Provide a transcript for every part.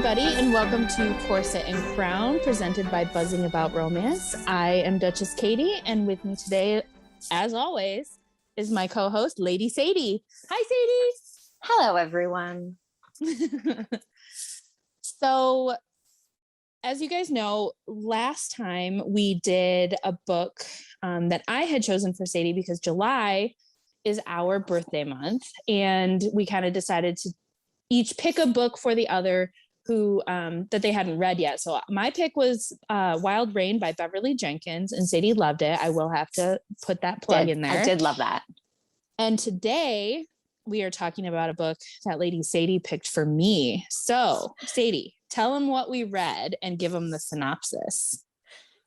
everybody, and welcome to Corset and Crown, presented by Buzzing About Romance. I am Duchess Katie, and with me today, as always, is my co-host, Lady Sadie. Hi, Sadie. Hello, everyone. So, as you guys know, last time we did a book that I had chosen for Sadie because July is our birthday month, and we kind of decided to each pick a book for the other who that they hadn't read yet. So my pick was Wild Rain by Beverly Jenkins, and Sadie loved it. I will have to put that plug in there. I did love that. And today we are talking about a book that Lady Sadie picked for me. So Sadie, tell them what we read and give them the synopsis.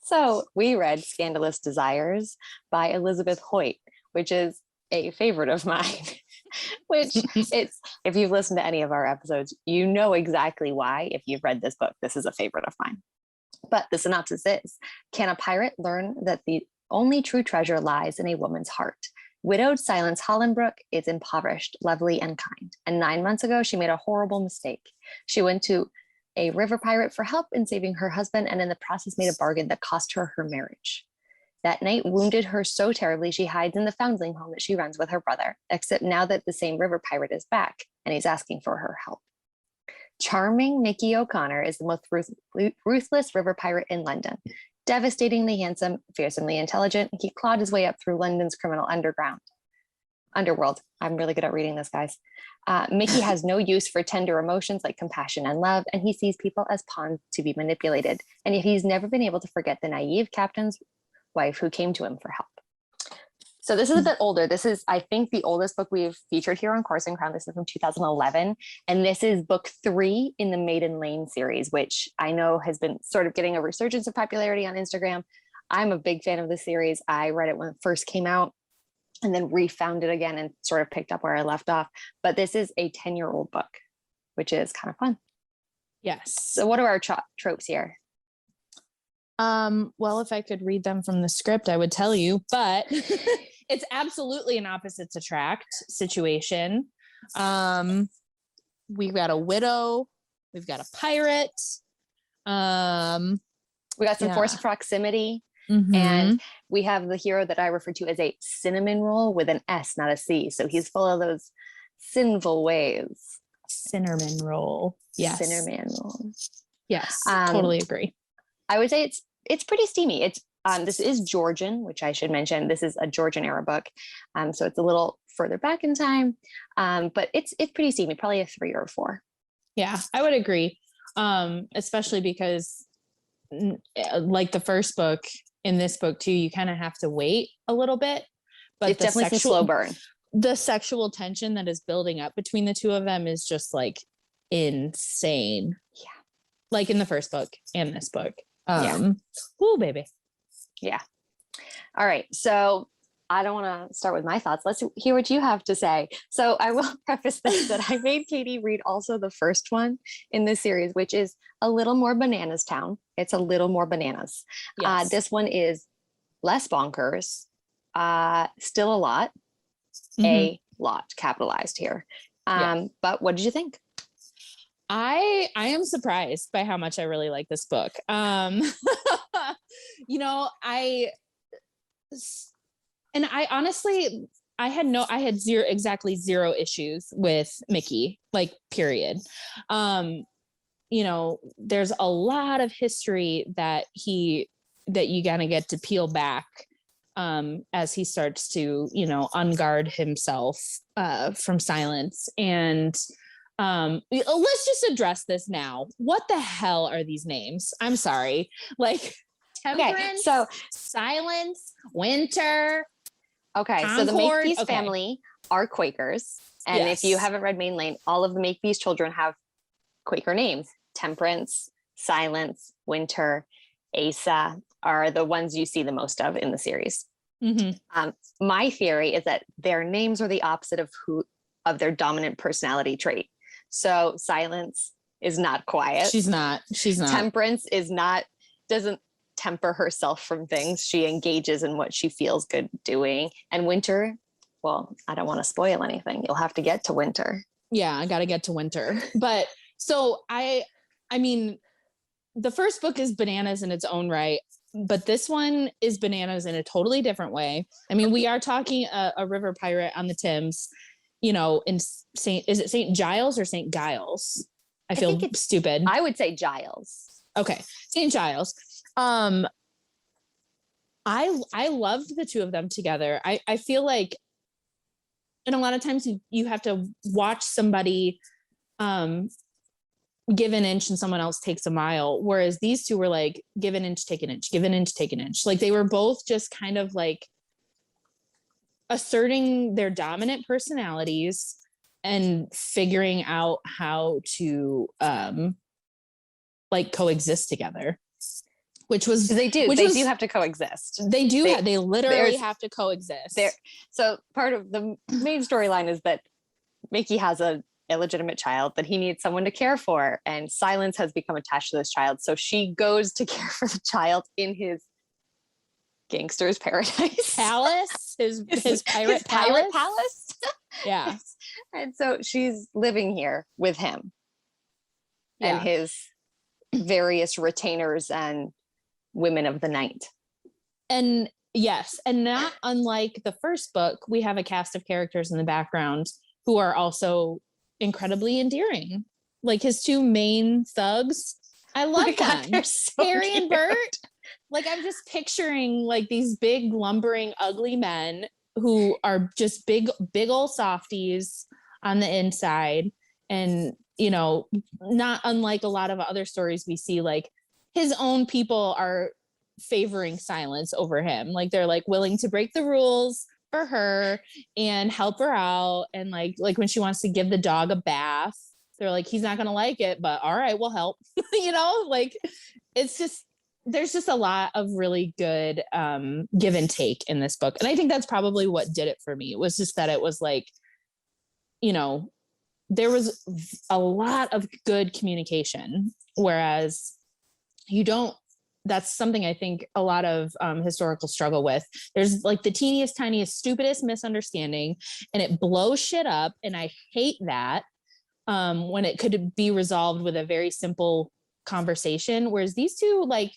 So we read Scandalous Desires by Elizabeth Hoyt, which is a favorite of mine. Which it's, if you've listened to any of our episodes, you know exactly why. If you've read this book, this is a favorite of mine. But the synopsis is, can a pirate learn that the only true treasure lies in a woman's heart? Widowed Silence Hollingbrook is impoverished, lovely, and kind. And 9 months ago, she made a horrible mistake. She went to a river pirate for help in saving her husband, and in the process made a bargain that cost her her marriage. That night wounded her so terribly, she hides in the foundling home that she runs with her brother, except now that the same river pirate is back and he's asking for her help. Charming Mickey O'Connor is the most ruthless river pirate in London. Devastatingly handsome, fearsomely intelligent, he clawed his way up through London's criminal underworld. I'm really good at reading this, guys. Mickey has no use for tender emotions like compassion and love, and he sees people as pawns to be manipulated. And yet he's never been able to forget the naive captain's wife who came to him for help. So this is a bit older. This is, I think, the oldest book we've featured here on Corset and Crown. This is from 2011. And this is book 3 in the Maiden Lane series, which I know has been sort of getting a resurgence of popularity on Instagram. I'm a big fan of the series. I read it when it first came out and then refound it again and sort of picked up where I left off. But this is a 10-year-old book, which is kind of fun. Yes. So what are our tropes here? Well, if I could read them from the script, I would tell you, but it's absolutely an opposites attract situation. We've got a widow, we've got a pirate. We got some forced proximity, and we have the hero that I refer to as a cinnamon roll with an S, not a C. So he's full of those sinful ways. Cinnamon roll. Yes. Cinnamon roll. Yes. Totally agree. I would say it's pretty steamy. It's this is Georgian, which I should mention. This is a Georgian era book, so it's a little further back in time, but it's pretty steamy. Probably a 3 or a 4. Yeah, I would agree, especially because, like the first book, in this book too, you kind of have to wait a little bit. But it's definitely some slow burn. The sexual tension that is building up between the two of them is just like insane. Yeah, like in the first book and this book. Ooh, baby. Yeah. All right. So I don't want to start with my thoughts. Let's hear what you have to say. So I will preface this that I made Katie read also the first one in this series, which is a little more bananas town. It's a little more bananas. Yes. This one is less bonkers, still a lot, a lot capitalized here. But what did you think? I am surprised by how much I really like this book. You know, I honestly, I had exactly zero issues with Mickey, like period. You know, there's a lot of history that you gotta get to peel back as he starts to, you know, unguard himself from Silence. And let's just address this now. What the hell are these names? I'm sorry. Like Temperance, so Silence, Winter. Okay, Concord. So the Makepeace family are Quakers. And if you haven't read Maiden Lane, all of the Makepeace children have Quaker names. Temperance, Silence, Winter, Asa are the ones you see the most of in the series. My theory is that their names are the opposite of their dominant personality trait. So Silence is not quiet. She's not. Temperance doesn't temper herself from things. She engages in what she feels good doing. And Winter, well, I don't want to spoil anything. You'll have to get to Winter. Yeah, I got to get to Winter. But so I I mean, the first book is bananas in its own right, but this one is bananas in a totally different way. I mean, we are talking a river pirate on the Thames, you know, in is it St. Giles or St. Giles? I feel stupid. I would say Giles. Okay. St. Giles. I loved the two of them together. I feel like, and a lot of times you have to watch somebody give an inch and someone else takes a mile. Whereas these two were like, give an inch, take an inch, give an inch, take an inch. Like they were both just kind of like asserting their dominant personalities and figuring out how to like coexist together. Which they do have to coexist. They literally have to coexist. So part of the main storyline is that Mickey has a illegitimate child that he needs someone to care for, and Silence has become attached to this child. So she goes to care for the child in his gangster's paradise. Palace, his pirate palace. Yeah. And so she's living here with him and his various retainers and women of the night. And yes, and not unlike the first book, we have a cast of characters in the background who are also incredibly endearing. Like his two main thugs, I love them. God, they're so Harry cute. And Bert. Like I'm just picturing like these big lumbering ugly men who are just big old softies on the inside. And you know, not unlike a lot of other stories we see, like his own people are favoring Silence over him. Like they're like willing to break the rules for her and help her out. And like when she wants to give the dog a bath, they're like, he's not going to like it, but all right, we'll help. You know, like it's just, there's just a lot of really good give and take in this book. And I think that's probably what did it for me. It was just that it was like, you know, there was a lot of good communication, whereas that's something I think a lot of historical struggle with. There's like the teeniest, tiniest, stupidest misunderstanding and it blows shit up. And I hate that when it could be resolved with a very simple conversation. Whereas these two, like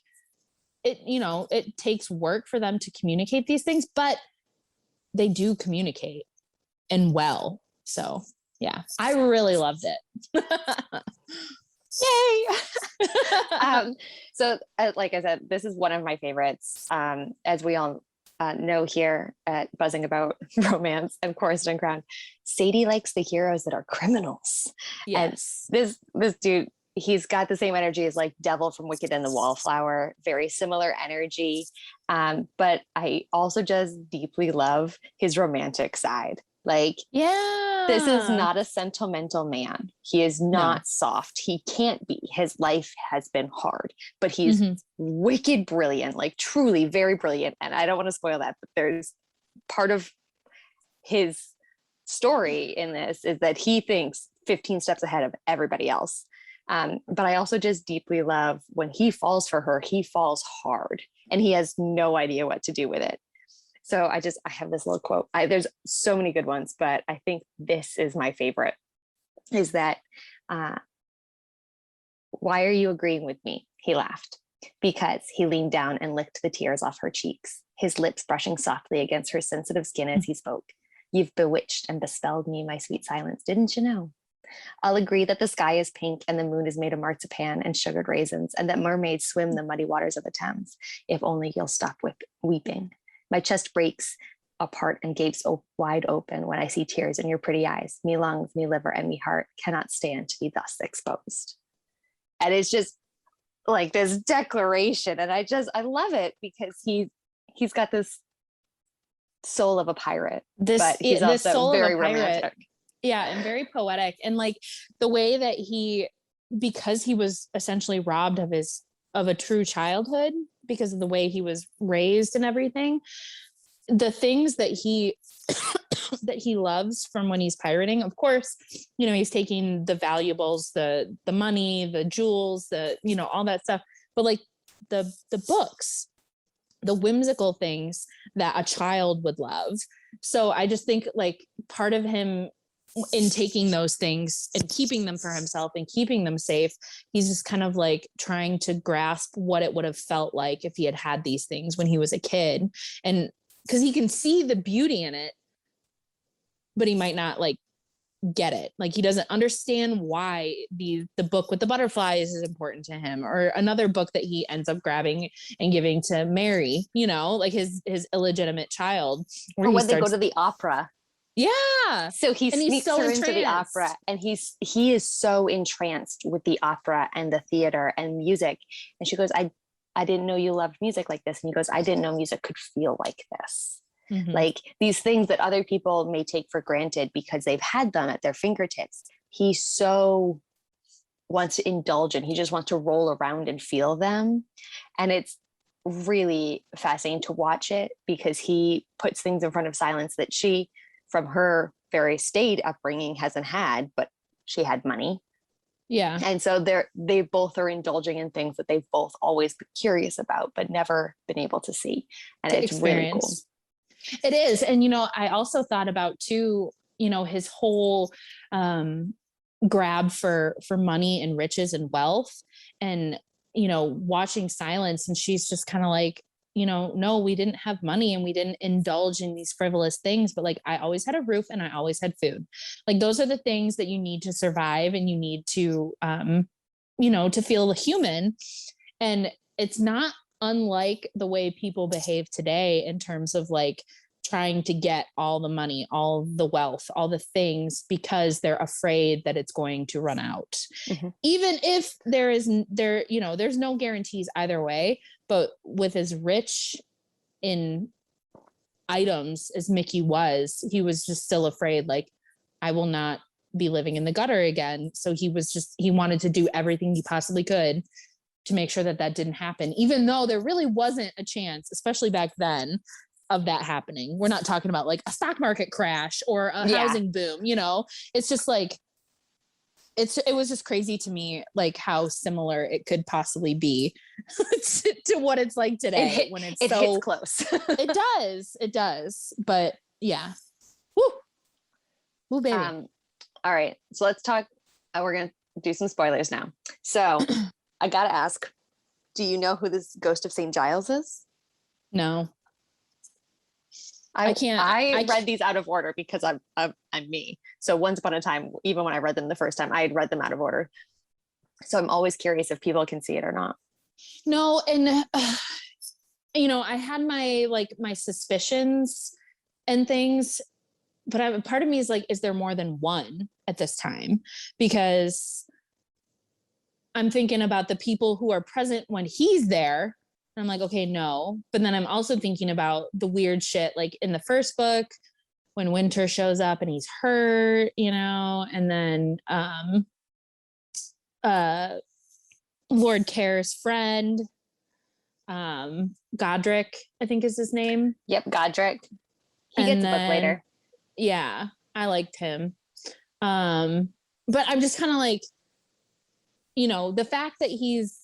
it, you know, it takes work for them to communicate these things, but they do communicate and well. So yeah, I really loved it. Yay. So like I said, this is one of my favorites. As we all know here at Buzzing About Romance and Corset and Crown, Sadie likes the heroes that are criminals. Yes. And this dude, he's got the same energy as like Devil from Wicked and the Wallflower, very similar energy. But I also just deeply love his romantic side. Like, yeah, this is not a sentimental man. He is not soft. He can't be. His life has been hard, but he's wicked brilliant, like truly very brilliant. And I don't want to spoil that, but there's part of his story in this is that he thinks 15 steps ahead of everybody else. But I also just deeply love when he falls for her, he falls hard and he has no idea what to do with it. So I have this little quote. There's so many good ones, but I think this is my favorite, is that, why are you agreeing with me? He laughed. Because he leaned down and licked the tears off her cheeks, his lips brushing softly against her sensitive skin as he spoke. You've bewitched and bespelled me, my sweet Silence, didn't you know? I'll agree that the sky is pink and the moon is made of marzipan and sugared raisins, and that mermaids swim the muddy waters of the Thames, if only you'll stop weeping. My chest breaks apart and gapes wide open when I see tears in your pretty eyes. Me lungs, me liver, and me heart cannot stand to be thus exposed. And it's just like this declaration. And I love it because he's got this soul of a pirate, but he's also very romantic. Yeah, and very poetic. And like the way that because he was essentially robbed of a true childhood because of the way he was raised and everything, the things that he that he loves from when he's pirating, of course, you know, he's taking the valuables, the money, the jewels, all that stuff, but like the books, the whimsical things that a child would love. So I just think like part of him in taking those things and keeping them for himself and keeping them safe, he's just kind of like trying to grasp what it would have felt like if he had had these things when he was a kid. And because he can see the beauty in it, but he might not like get it. Like he doesn't understand why the book with the butterflies is important to him, or another book that he ends up grabbing and giving to Mary, you know, like his illegitimate child, or when they go to the opera. Yeah. So he sneaks so her into the opera, and he is so entranced with the opera and the theater and music. And she goes, I didn't know you loved music like this. And he goes, I didn't know music could feel like this. Mm-hmm. Like these things that other people may take for granted because they've had them at their fingertips. He so wants to indulge in, he just wants to roll around and feel them. And it's really fascinating to watch it because he puts things in front of Silence that she, from her very staid upbringing, hasn't had, but she had money. Yeah. And so they both are indulging in things that they've both always been curious about, but never been able to see. And it's really cool. It is. And, you know, I also thought about too, you know, his whole grab for money and riches and wealth, and, you know, watching Silence, and she's just kind of like, you know, no, we didn't have money and we didn't indulge in these frivolous things, but like I always had a roof and I always had food. Like those are the things that you need to survive, and you need to, you know, to feel human. And it's not unlike the way people behave today in terms of like trying to get all the money, all the wealth, all the things, because they're afraid that it's going to run out. Mm-hmm. Even if you know, there's no guarantees either way, but with as rich in items as Mickey was, he was just still afraid, like, I will not be living in the gutter again. So he wanted to do everything he possibly could to make sure that that didn't happen, even though there really wasn't a chance, especially back then, of that happening. We're not talking about like a stock market crash or a housing boom, you know. It's just like, it was just crazy to me, like how similar it could possibly be to what it's like today. When it hits close. It does. But yeah. Woo, baby. All right. So let's talk. We're going to do some spoilers now. So I got to ask, do you know who this Ghost of St. Giles is? No. I can't. I read these out of order because I'm me. So once upon a time, even when I read them the first time, I had read them out of order. So I'm always curious if people can see it or not. No. And, you know, I had my suspicions and things, but part of me is like, is there more than one at this time? Because I'm thinking about the people who are present when he's there. And I'm like, okay, no. But then I'm also thinking about the weird shit, like in the first book, when Winter shows up and he's hurt, you know, and then Lord Care's friend, Godric, I think is his name. Yep, Godric. He gets a book later. Yeah, I liked him. But I'm just kind of like, you know, the fact that he's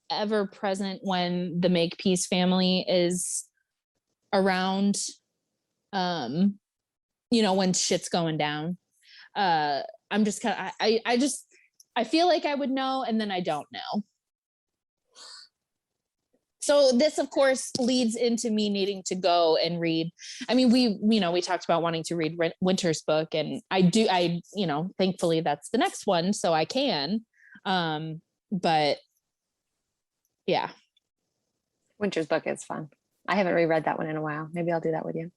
ever present when the Makepeace family is around, you know, when shit's going down. I'm just kind of, I feel like I would know, and then I don't know. So this, of course, leads into me needing to go and read. I mean, we talked about wanting to read Winter's book, and I, you know, thankfully that's the next one, so I can. But yeah. Winter's book is fun. I haven't reread that one in a while. Maybe I'll do that with you.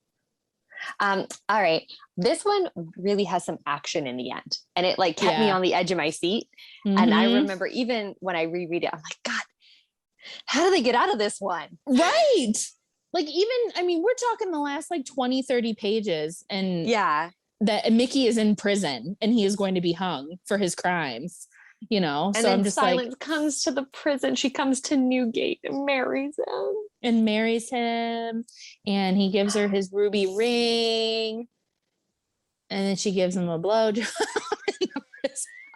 All right. This one really has some action in the end, and it like kept me on the edge of my seat. Mm-hmm. And I remember even when I reread it, I'm like, God, how do they get out of this one? Right. Like even, I mean, we're talking the last like 20, 30 pages, and that Mickey is in prison and he is going to be hung for his crimes. You know, and so then I'm just Silence comes to the prison. She comes to Newgate and marries him, and he gives her his ruby ring, and then she gives him a blowjob.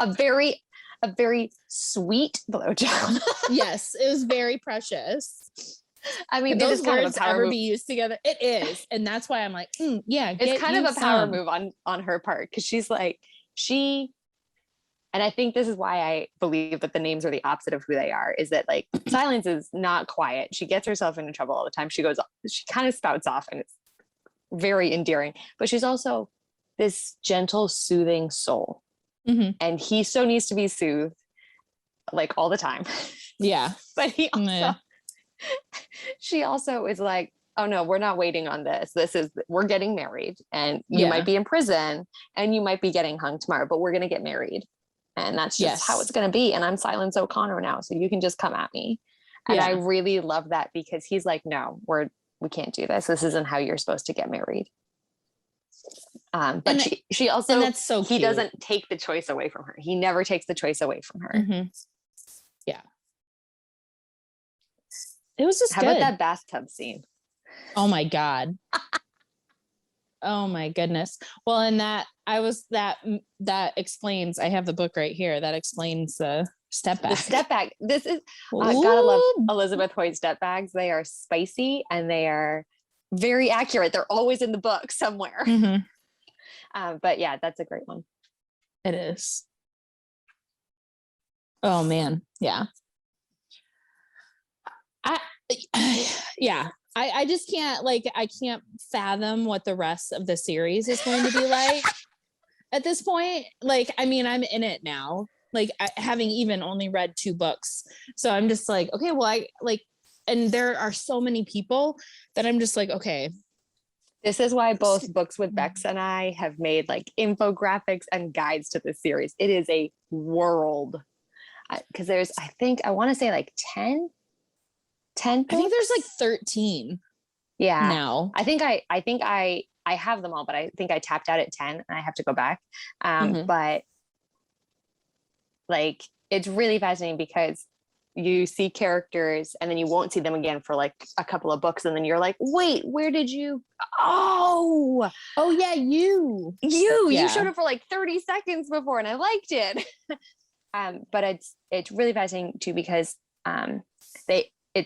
a very sweet blowjob. Yes, it was very precious. I mean, it those is kind of a words power ever move. be used together. It is. And that's why I'm like, yeah, It's get kind you of a power some. move on her part, because she's like, and I think this is why I believe that the names are the opposite of who they are, is that like Silence is not quiet. She gets herself into trouble all the time. She kind of spouts off, and it's very endearing, but she's also this gentle, soothing soul. Mm-hmm. And he so needs to be soothed like all the time. Yeah. But she also is like, oh no, we're not waiting on this. We're getting married, and you might be in prison and you might be getting hung tomorrow, but we're going to get married. And that's just how it's going to be. And I'm Silence O'Connor now, so you can just come at me. And I really love that, because he's like, no, we can't do this. This isn't how you're supposed to get married. But she also, and that's so he cute. Doesn't take the choice away from her. He never takes the choice away from her. Mm-hmm. Yeah. It was just How about that bathtub scene? Oh my God. Oh my goodness. Well, and that explains, I have the book right here that explains the step back. The step back. This is, gotta love Elizabeth Hoyt step bags. They are spicy and they are very accurate. They're always in the book somewhere. Mm-hmm. But yeah, that's a great one. It is. Oh man. Yeah. I just can't, like, I can't fathom what the rest of the series is going to be like at this point. Like, I mean, I'm in it now, like having even only read 2 books. So I'm just like, okay, well, and there are so many people that I'm just like, okay. This is why both books with Bex and I have made like infographics and guides to this series. It is a world, because there's, I want to say like 10 books? I think there's like 13. Yeah. Now. I think I have them all, but I think I tapped out at 10 and I have to go back. But like, it's really fascinating because you see characters and then you won't see them again for like a couple of books. And then you're like, wait, where did you? Oh yeah. You showed up for like 30 seconds before and I liked it. But it's really fascinating too, because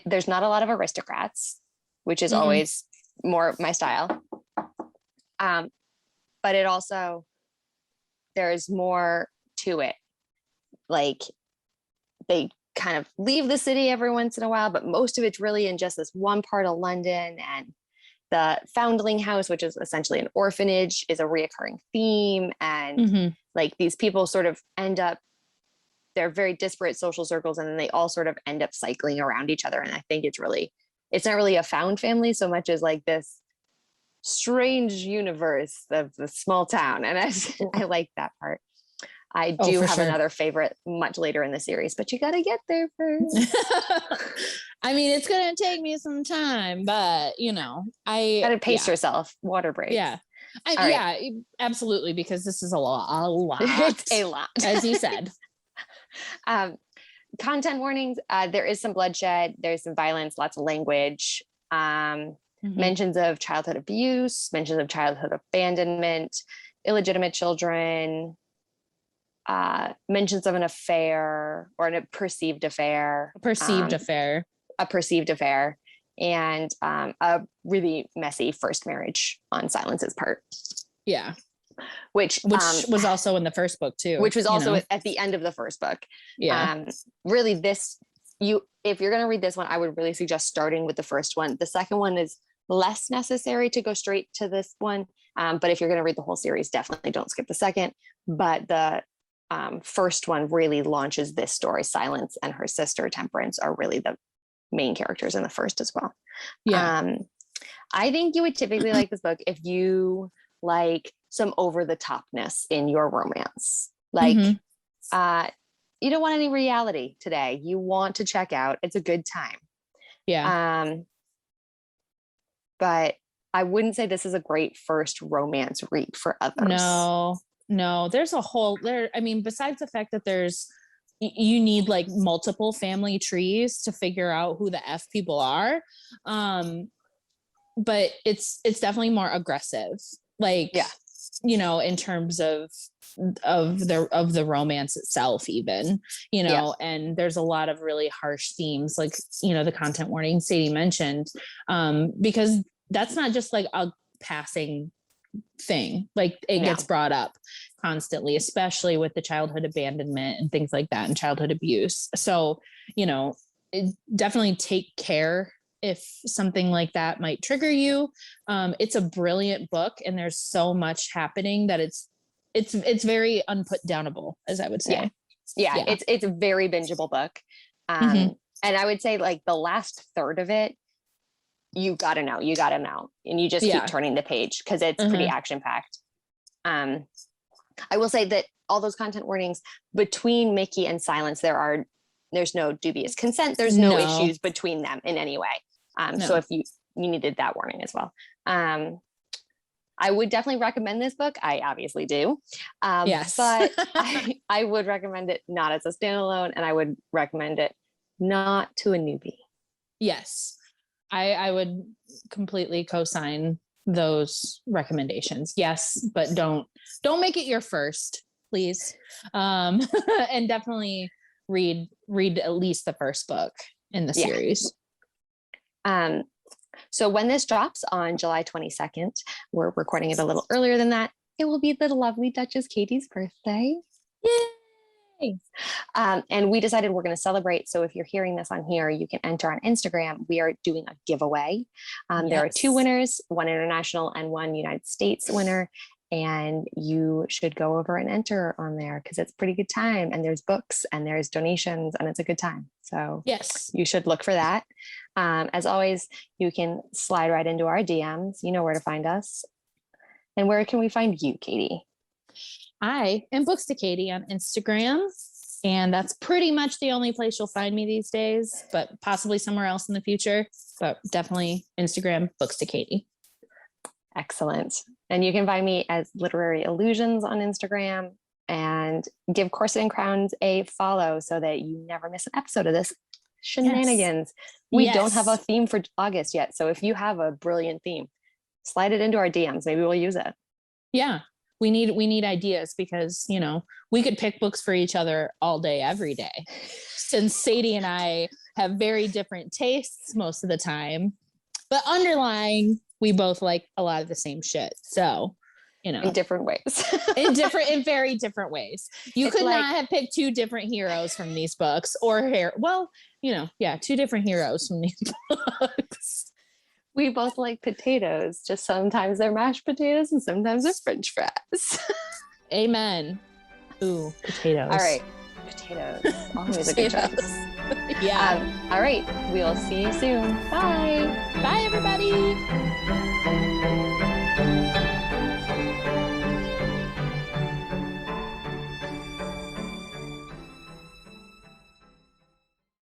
there's not a lot of aristocrats, which is always more my style. But it also, there's more to it. Like, they kind of leave the city every once in a while, but most of it's really in just this one part of London. And the foundling house, which is essentially an orphanage, is a reoccurring theme. And like, these people sort of end up, they're very disparate social circles, and then they all sort of end up cycling around each other. And I think it's not really a found family so much as like this strange universe of the small town. And I like that part. I do have another favorite much later in the series, but you got to get there first. I mean, it's going to take me some time, but I got to pace yourself. Water breaks. Yeah. Absolutely. Because this is a lot. It's a lot, as you said. Content warnings. There is some bloodshed. There's some violence, lots of language, mentions of childhood abuse, mentions of childhood abandonment, illegitimate children, mentions of an affair or a perceived affair, and a really messy first marriage on Silence's part. Yeah. Which was also in the first book too. Which was also at the end of the first book. Yeah. Really, if you're going to read this one, I would really suggest starting with the first one. The second one is less necessary to go straight to this one. But if you're going to read the whole series, definitely don't skip the second. But the first one really launches this story. Silence and her sister Temperance are really the main characters in the first as well. Yeah. I think you would typically like this book if you like some over the topness in your romance. Like, you don't want any reality today. You want to check out. It's a good time. Yeah. But I wouldn't say this is a great first romance read for others. No, there's a whole there. I mean, besides the fact that you need like multiple family trees to figure out who the F people are. But it's definitely more aggressive. Like, in terms of the romance itself, even, and there's a lot of really harsh themes, like, the content warning Sadie mentioned, because that's not just like a passing thing. Like, it gets brought up constantly, especially with the childhood abandonment and things like that, and childhood abuse. So, definitely take care if something like that might trigger you. It's a brilliant book, and there's so much happening that it's very unputdownable, as I would say. Yeah. It's a very bingeable book. And I would say, like, the last third of it, you gotta know, and you just keep turning the page, because it's pretty action packed. I will say that all those content warnings between Mickey and Silence, there's no dubious consent. There's no issues between them in any way. So if you needed that warning as well. I would definitely recommend this book. I obviously do. Yes. But I would recommend it not as a standalone, and I would recommend it not to a newbie. Yes. I would completely co-sign those recommendations. Yes, but don't make it your first, please. And definitely read at least the first book in the series. So when this drops on July 22nd, we're recording it a little earlier than that. It will be the lovely Duchess Katie's birthday. Yay! And we decided we're going to celebrate. So if you're hearing this on here, you can enter on Instagram. We are doing a giveaway. There are 2 winners, one international and one United States winner. And you should go over and enter on there, because it's a pretty good time, and there's books and there's donations, and it's a good time. So yes, you should look for that. As always, you can slide right into our DMs. You know where to find us. And where can we find you, Katie? I am Books to Katie on Instagram, and that's pretty much the only place you'll find me these days, but possibly somewhere else in the future, but definitely Instagram, Books to Katie. Excellent. And you can find me as Literary Illusions on Instagram, and give Corset and Crowns a follow so that you never miss an episode of this shenanigans. We don't have a theme for August yet. So if you have a brilliant theme, slide it into our DMs. Maybe we'll use it. Yeah. We need ideas, because, we could pick books for each other all day, every day. Since Sadie and I have very different tastes most of the time, but underlying, we both like a lot of the same shit. So, in different ways. in very different ways. You could not have picked 2 different heroes from these books, or 2 different heroes from these books. We both like potatoes. Just sometimes they're mashed potatoes and sometimes they're French fries. Amen. Ooh, potatoes. All right. Potatoes. Always a good choice. Yeah. All right. We'll see you soon. Bye. Bye, everybody.